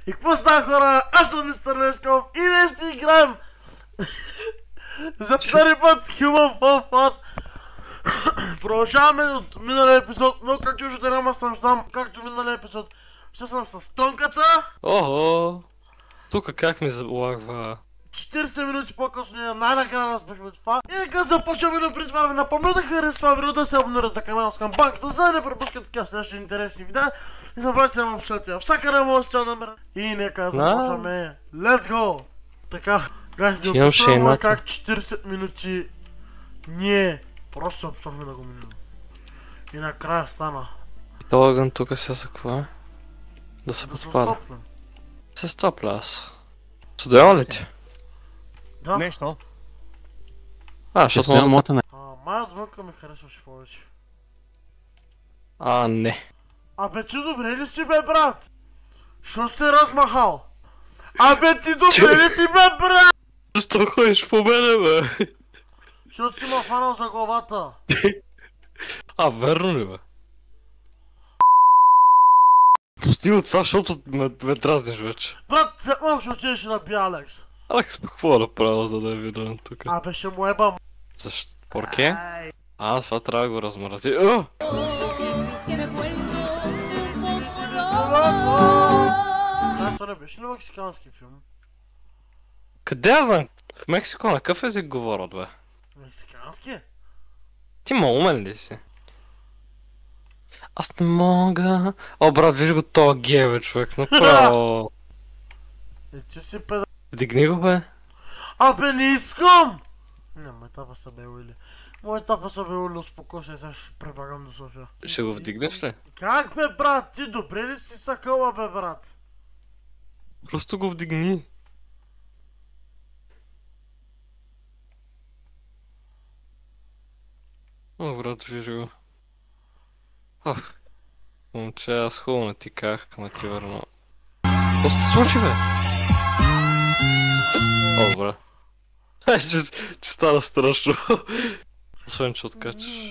И какво става, хора? Аз съм Мистер Лешков и днес ще играем за втори път Human Fall Flat. Продължаваме от миналия епизод, но както виждате няма съм сам, както миналия епизод. Ще съм с Тонката. Охо! Тука как ми залагва? 40 минути по-късно ние най-накрая разбрахме това. И нека започваме, но преди това ви напомня да харесва видео, да се абонират за канала с камбанката, за да не пропускат така следващи интересни видеа. И забравяйте да ме последите всяка може да намеря. И нека започваме. Let's go! Така, гайс, не описваме как 40 минути ние просто се опитвахме да го минем. И накрая стана. Толаган тука сега за какво е? Да се подпада. Се стопля аз. Студено ли ти? Да. Нещо. Защото мога... Май отвънка ми харесваше повече. Не. Абе ти добре ли си, бе, брат? Шо се размахал? Абе ти добре ли си, бе, брат? Защо ходиш по мене, бе? Защото си ма хванал за главата. Верно ли, бе? Пусти от това, защото ме дразниш вече. Брат, след малко ще отидеш и набия Алекс. Алекс, какво е направил, за да е виден тук? Абе ще му ебам. Защо? Порке? Това трябва да го размрази. Това не беше ли мексикански филм? Къде я знам? В Мексико на какъв език говорят, бе? Мексикански? Ти умен ли си? Аз не мога... брат, виж го тоя гей, бе, човек, направо... Ти си педа... Вдигни го, бе. Абе, не искам! Не, мой тапа са бе Уили. Мой тапа са бе Уили, успокой се, сега ще пребагам до София. Ще го вдигнеш ли? Как, бе, брат? Ти добре ли си сакъла, бе, брат? Просто го вдигни. Брат, виж го. Момче, аз хубаво не ти казах, ама ти върна. Какво се случи, бе? Брат. Че стана страшно. Освен, че откачаш.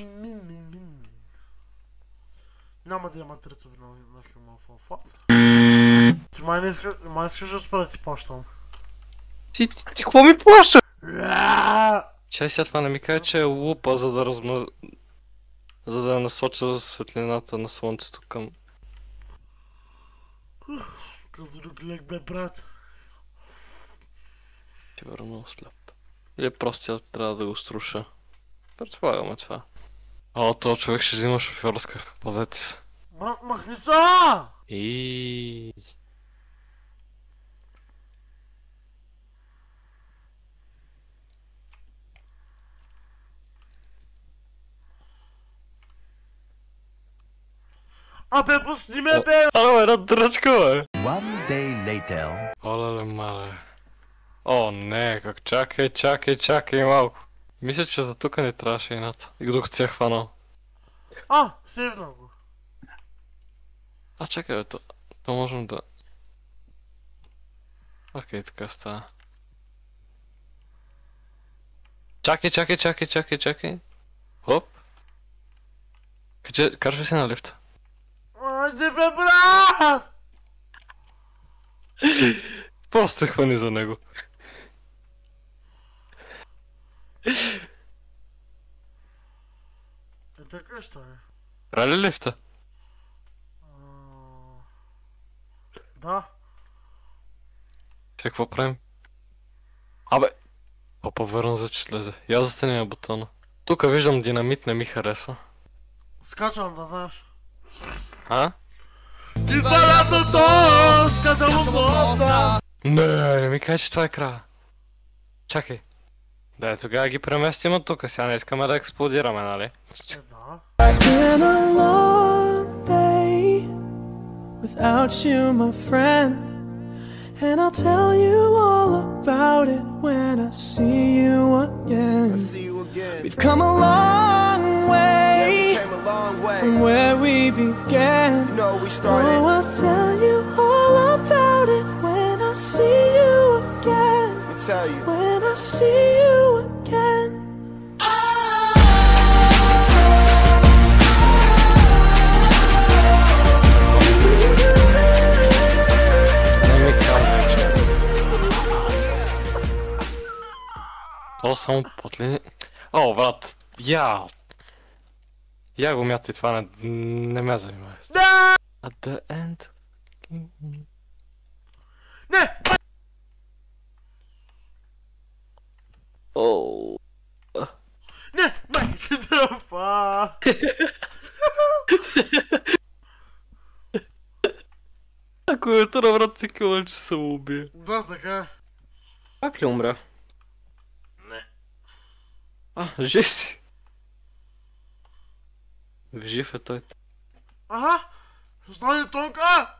Няма да има трето вино на Human Fall Flat. Ти май искаш да спра да ти плащам. Ти какво ми плаща? Чай сега това не ми каже, че е лупа, за да насоча светлината на слънцето към... Какъв друг лек, бе, брат? Ти върнал сляп. Или просто трябва да го струша. Предполагаме това. Този човек ще взима шофьорска. Пазете се. Махни са! Абе, пусни ме, бе! Една дръчка, бе! One day later. Оле, мале. Не, как чакай малко. Мисля, че за тука не трябваше ината. И докато си я хванал. Сейвна го. Чакай, бе, то можем да... Окей, така става. Чакай. Хоп. Караш ли си на лифта? Айде, бе, брат! Просто се хвани за него. Така ще е. Рали лифта? Да. Те какво правим? Опа, върна за че слезе. Я застани на бутона. Тука виждам динамит, не ми харесва. Скачвам, да знаеш. Идва лятото, сказало моста. Не ми кажа, че това е края. Чакай. Да, тогава ги преместим от тука, сега не искаме да експлодираме, нали? Да. Been a long day without you, my friend, and I'll tell you all about it when I see you again. We've come a long way from where we began. Oh, I'll tell you all about it when I see you again. When I see you again. То само потлини. О, брат, я го мятам, това не ме занимава. Не! At the end... Не! Оу... Не! Майки си дъпа! Ако е това, брат, си къвам, че се му убие. Да, така. Пак ли умря? Не. Жив си. Жив е той. Аха! Стане тонка!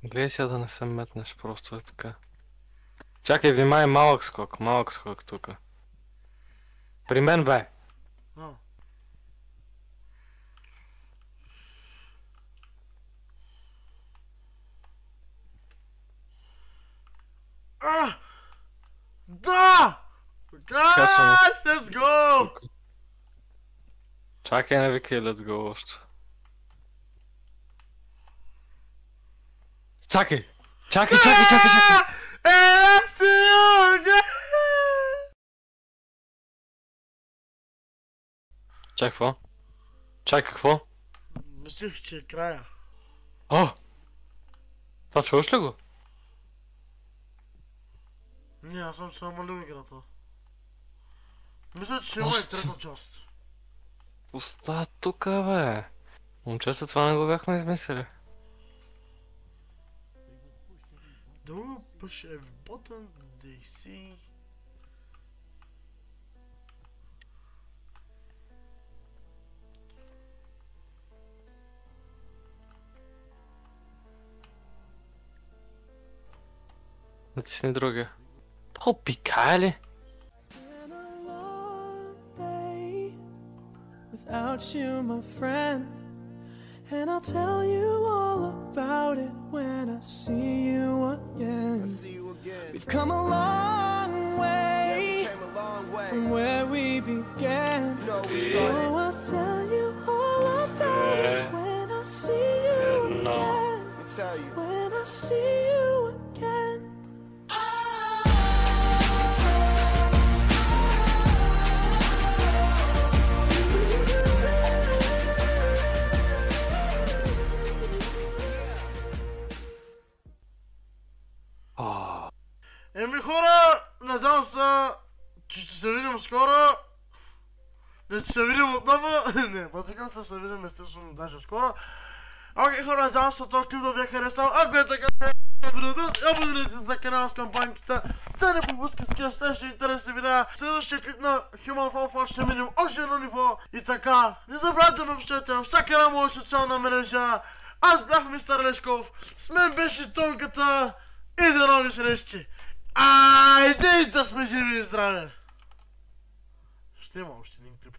Гледай сега да не се метнеш, просто е така. Чакай, внимай, малък скок тука. При мен, бе. Да! Guys, let's go! Чакай, не викай, let's go още. Чакай! Чакай! Чакай, какво? Чакай, какво? Мислих, че е края. Това чуваш ли го? Не, аз съм се намалил играта. Мисля, че ще има и трета част. Остава тука, бе. Момчета, това не го бяхме измислили. They will push every button they see. Натисни другия. То пикае ли? Been a long day without you, my friend, and I'll tell you all about it when I see you again. We've come a long way from where we began. So I'll tell you all about it when I see you again. When I see you again. Еми хора, надявам се, че ще се видим скоро. Не, ще се видим отново. Не, пъцикам се видим естествено даже скоро. Окей хора, надявам се този клип да ви е харесал. Ако е така, абонирайте се за канала с кампанките. За не пропускайте такива следващи интересни видеа. Следващия клип на Human Fall Flash ще минем още едно ниво. И така, не забравяйте да ме общете във всяка една моя социална мрежа. Аз бях Мистер Лешков. С мен беше Тонката. И до нови срещи! Айде да сме живи и здрави! Ще има още един клип.